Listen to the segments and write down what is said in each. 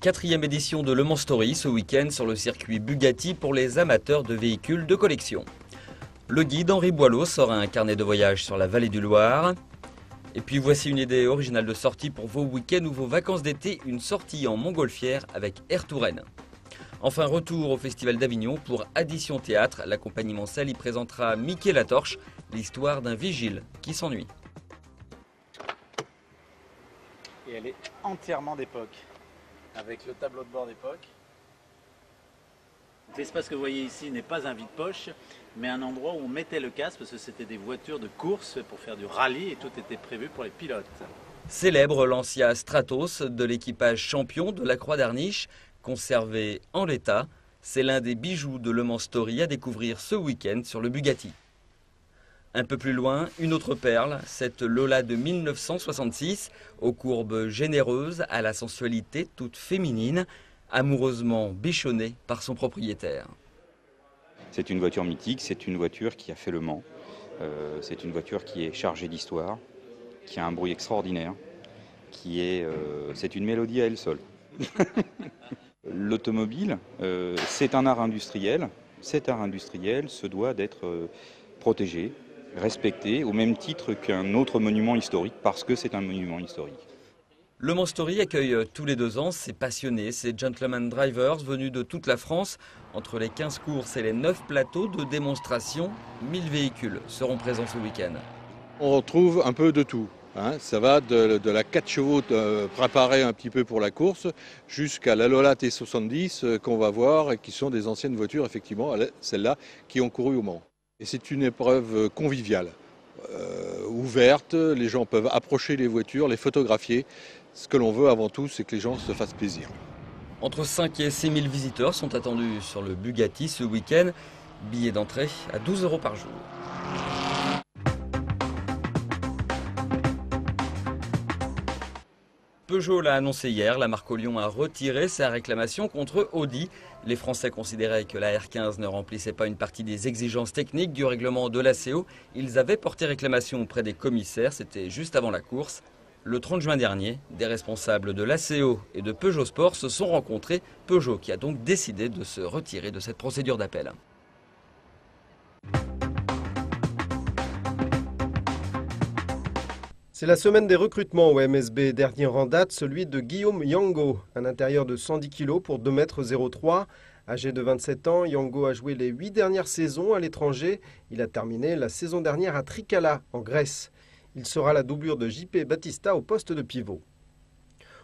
Quatrième édition de Le Mans Story ce week-end sur le circuit Bugatti pour les amateurs de véhicules de collection. Le guide Henri Boileau sort un carnet de voyage sur la vallée du Loir. Et puis voici une idée originale de sortie pour vos week-ends ou vos vacances d'été, une sortie en montgolfière avec Air Touraine. Enfin, retour au Festival d'Avignon pour Addition Théâtre. La compagnie Mansell y présentera Mickey la Torche, l'histoire d'un vigile qui s'ennuie. Et elle est entièrement d'époque, avec le tableau de bord d'époque. L'espace que vous voyez ici n'est pas un vide-poche, mais un endroit où on mettait le casque parce que c'était des voitures de course pour faire du rallye et tout était prévu pour les pilotes. Célèbre Lancia Stratos de l'équipage champion de la Croix d'Arniche, conservé en l'état. C'est l'un des bijoux de Le Mans Story à découvrir ce week-end sur le Bugatti. Un peu plus loin, une autre perle, cette Lola de 1966, aux courbes généreuses, à la sensualité toute féminine, amoureusement bichonnée par son propriétaire. C'est une voiture mythique, c'est une voiture qui a fait Le Mans, c'est une voiture qui est chargée d'histoire, qui a un bruit extraordinaire, c'est une mélodie à elle seule. L'automobile, c'est un art industriel. Cet art industriel se doit d'être protégé, respecté, au même titre qu'un autre monument historique, parce que c'est un monument historique. Le Mans Story accueille tous les 2 ans ces passionnés, ces gentleman drivers venus de toute la France. Entre les 15 courses et les 9 plateaux de démonstration, 1000 véhicules seront présents ce week-end. On retrouve un peu de tout. Ça va de la 4 chevaux préparée un petit peu pour la course jusqu'à la Lola T70 qu'on va voir et qui sont des anciennes voitures, effectivement, celles-là qui ont couru au Mans. Et c'est une épreuve conviviale, ouverte, les gens peuvent approcher les voitures, les photographier. Ce que l'on veut avant tout, c'est que les gens se fassent plaisir. Entre 5 et 6 000 visiteurs sont attendus sur le Bugatti ce week-end. Billets d'entrée à 12 € par jour. Peugeot l'a annoncé hier, la marque Lyon a retiré sa réclamation contre Audi. Les Français considéraient que la R15 ne remplissait pas une partie des exigences techniques du règlement de l'ACO. Ils avaient porté réclamation auprès des commissaires, c'était juste avant la course. Le 30 juin dernier, des responsables de l'ACO et de Peugeot Sport se sont rencontrés. Peugeot qui a donc décidé de se retirer de cette procédure d'appel. C'est la semaine des recrutements au MSB. Dernier en date, celui de Guillaume Yango, un intérieur de 110 kg pour 2,03 m. Âgé de 27 ans, Yango a joué les 8 dernières saisons à l'étranger. Il a terminé la saison dernière à Trikala, en Grèce. Il sera la doublure de JP Battista au poste de pivot.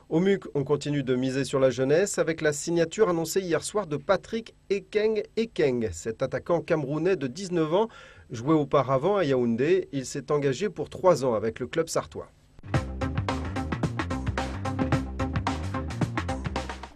Au MUC, on continue de miser sur la jeunesse avec la signature annoncée hier soir de Patrick Ekeng. Cet attaquant camerounais de 19 ans jouait auparavant à Yaoundé. Il s'est engagé pour 3 ans avec le club sartois.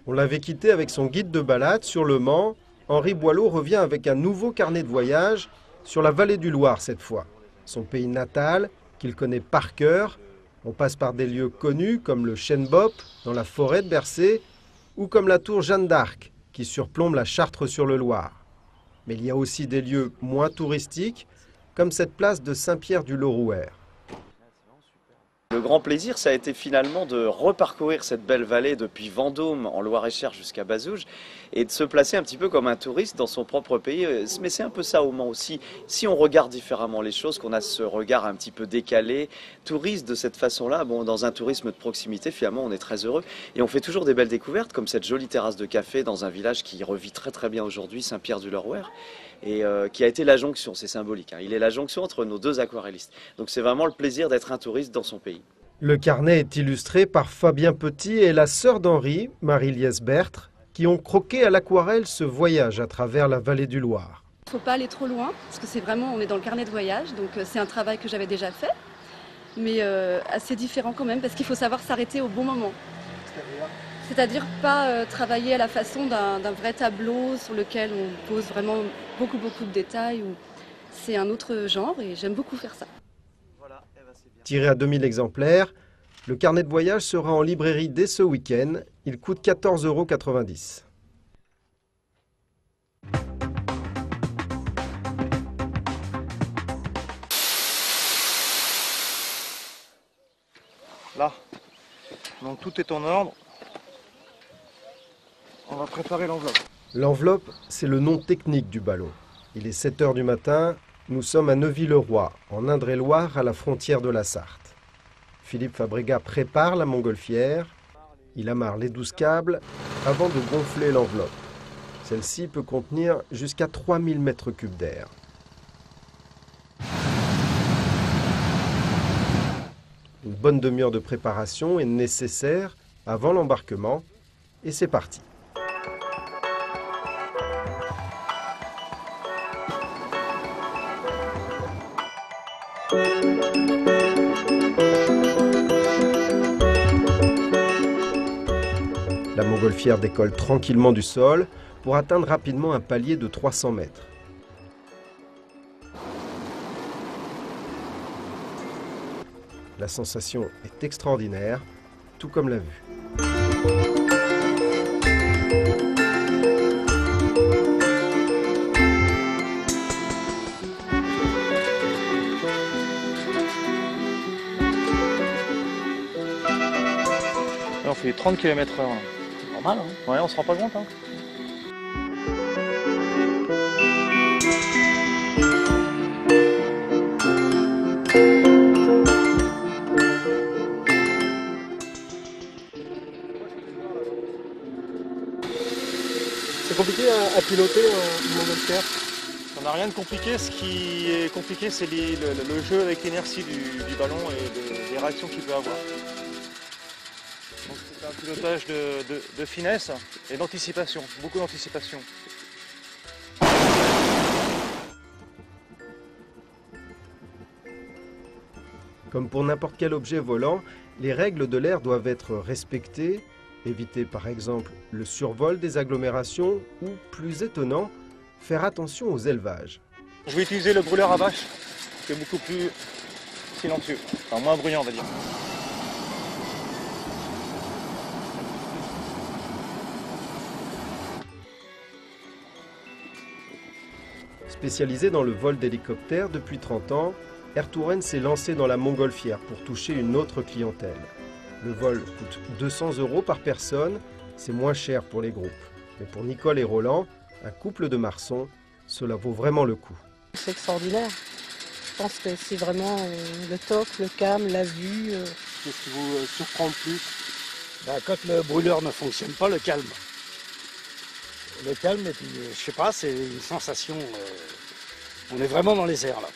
On l'avait quitté avec son guide de balade sur Le Mans. Henri Boileau revient avec un nouveau carnet de voyage sur la vallée du Loir cette fois. Son pays natal, qu'il connaît par cœur. On passe par des lieux connus comme le Chêne Bop dans la forêt de Bercé ou comme la tour Jeanne d'Arc qui surplombe la Chartre sur le Loir. Mais il y a aussi des lieux moins touristiques comme cette place de Saint-Pierre-du-Lorouër. Le grand plaisir, ça a été finalement de reparcourir cette belle vallée depuis Vendôme en Loir-et-Cher jusqu'à Bazouges et de se placer un petit peu comme un touriste dans son propre pays. Mais c'est un peu ça au Mans aussi. Si on regarde différemment les choses, qu'on a ce regard un petit peu décalé, touriste de cette façon-là, bon, dans un tourisme de proximité, finalement, on est très heureux. Et on fait toujours des belles découvertes, comme cette jolie terrasse de café dans un village qui revit très très bien aujourd'hui, Saint-Pierre-du-Lorouër. Et qui a été la jonction, c'est symbolique, il est la jonction entre nos 2 aquarellistes. Donc c'est vraiment le plaisir d'être un touriste dans son pays. Le carnet est illustré par Fabien Petit et la sœur d'Henri, Marie-Liesse Bertre, qui ont croqué à l'aquarelle ce voyage à travers la vallée du Loir. Il ne faut pas aller trop loin, parce que c'est vraiment, on est dans le carnet de voyage, donc c'est un travail que j'avais déjà fait, mais assez différent quand même, parce qu'il faut savoir s'arrêter au bon moment. C'est-à-dire pas travailler à la façon d'un vrai tableau sur lequel on pose vraiment beaucoup de détails. C'est un autre genre et j'aime beaucoup faire ça. Tiré à 2000 exemplaires, le carnet de voyage sera en librairie dès ce week-end. Il coûte 14,90 €. Là, donc tout est en ordre. va préparer l'enveloppe. L'enveloppe, c'est le nom technique du ballon. Il est 7 h du matin, nous sommes à Neuvy-le-Roi, en Indre-et-Loire, à la frontière de la Sarthe. Philippe Fabregat prépare la montgolfière. Il amarre les 12 câbles avant de gonfler l'enveloppe. Celle-ci peut contenir jusqu'à 3000 m3 d'air. Une bonne demi-heure de préparation est nécessaire avant l'embarquement et c'est parti. La montgolfière décolle tranquillement du sol pour atteindre rapidement un palier de 300 mètres. La sensation est extraordinaire, tout comme la vue. Là, on fait 30 km/h. Normal, hein? Ouais, on se rend pas compte. Hein. C'est compliqué à piloter une montgolfière? Ça n'a rien de compliqué. Ce qui est compliqué, c'est le jeu avec l'inertie du ballon et des réactions qu'il peut avoir. C'est un pilotage de finesse et d'anticipation, beaucoup d'anticipation. Comme pour n'importe quel objet volant, les règles de l'air doivent être respectées. Éviter par exemple le survol des agglomérations ou, plus étonnant, faire attention aux élevages. Je vais utiliser le brûleur à vache, qui est beaucoup plus silencieux, enfin moins bruyant on va dire. Spécialisé dans le vol d'hélicoptères depuis 30 ans, Air Touraine s'est lancé dans la montgolfière pour toucher une autre clientèle. Le vol coûte 200 € par personne, c'est moins cher pour les groupes. Mais pour Nicole et Roland, un couple de marsons, cela vaut vraiment le coup. C'est extraordinaire. Je pense que c'est vraiment le top, le calme, la vue. Qu'est-ce qui vous surprend le plus? Quand le brûleur ne fonctionne pas, le calme. Le calme, et puis je sais pas, c'est une sensation. On est vraiment dans les airs là.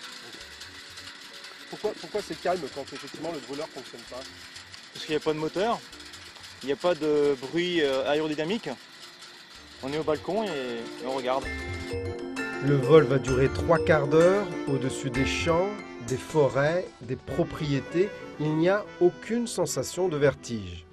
Pourquoi c'est calme quand effectivement le brûleur ne fonctionne pas? Parce qu'il n'y a pas de moteur, il n'y a pas de bruit aérodynamique. On est au balcon et on regarde. Le vol va durer 3/4 d'heure au-dessus des champs, des forêts, des propriétés. Il n'y a aucune sensation de vertige.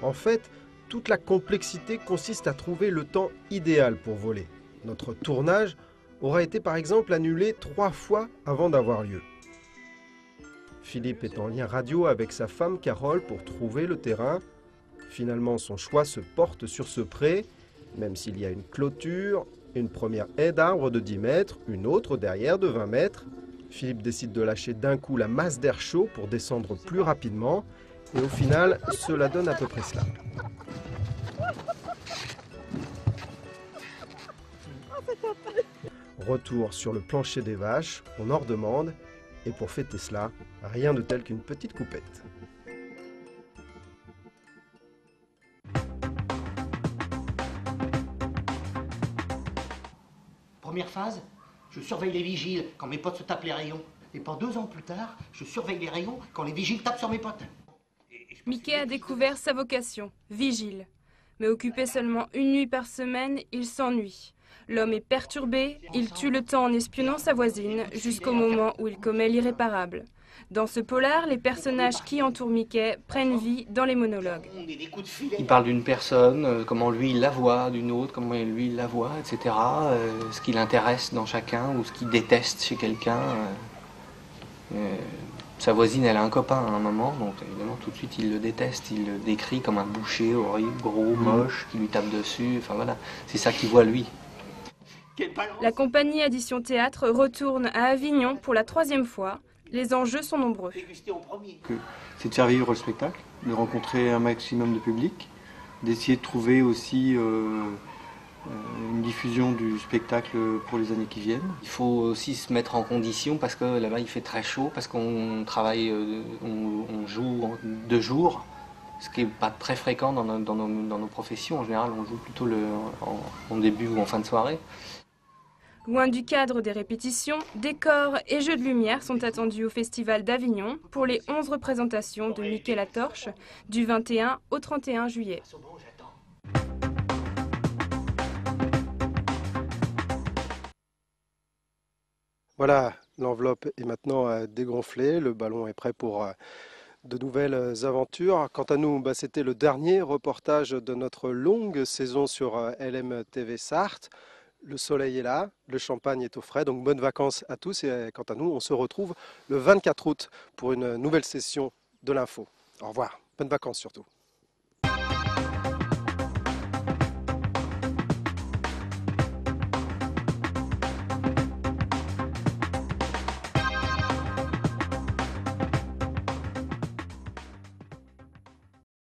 En fait, toute la complexité consiste à trouver le temps idéal pour voler. Notre tournage aura été par exemple annulé 3 fois avant d'avoir lieu. Philippe est en lien radio avec sa femme Carole pour trouver le terrain. Finalement, son choix se porte sur ce pré, même s'il y a une clôture, une première haie d'arbres de 10 mètres, une autre derrière de 20 mètres. Philippe décide de lâcher d'un coup la masse d'air chaud pour descendre plus rapidement. Et au final, cela donne à peu près cela. Retour sur le plancher des vaches, on en redemande. Et pour fêter cela, rien de tel qu'une petite coupette. Première phase, je surveille les vigiles quand mes potes se tapent les rayons. Et pas 2 ans plus tard, je surveille les rayons quand les vigiles tapent sur mes potes. Mickey a découvert sa vocation, vigile. Mais occupé seulement une nuit par semaine, il s'ennuie. L'homme est perturbé, il tue le temps en espionnant sa voisine jusqu'au moment où il commet l'irréparable. Dans ce polar, les personnages qui entourent Mickey prennent vie dans les monologues. Il parle d'une personne, comment lui il la voit, d'une autre, comment lui il la voit, etc. Ce qui l'intéresse dans chacun ou ce qu'il déteste chez quelqu'un. Sa voisine, elle a un copain à un moment, donc évidemment tout de suite il le déteste, il le décrit comme un boucher horrible, gros, moche, qui lui tape dessus, enfin voilà, c'est ça qu'il voit lui. La compagnie Addition Théâtre retourne à Avignon pour la 3e fois. Les enjeux sont nombreux. C'est de faire vivre le spectacle, de rencontrer un maximum de public, d'essayer de trouver aussi une diffusion du spectacle pour les années qui viennent. Il faut aussi se mettre en condition parce que là-bas il fait très chaud, parce qu'on travaille, on joue 2 jours, ce qui n'est pas très fréquent dans nos professions. En général, on joue plutôt en début ou en fin de soirée. Loin du cadre des répétitions, décors et jeux de lumière sont attendus au Festival d'Avignon pour les 11 représentations de Mickey la Torche du 21 au 31 juillet. Voilà, l'enveloppe est maintenant dégonflée, le ballon est prêt pour de nouvelles aventures. Quant à nous, c'était le dernier reportage de notre longue saison sur LMTV Sarthe. Le soleil est là, le champagne est au frais, donc bonnes vacances à tous. Et quant à nous, on se retrouve le 24 août pour une nouvelle session de l'info. Au revoir, bonnes vacances surtout.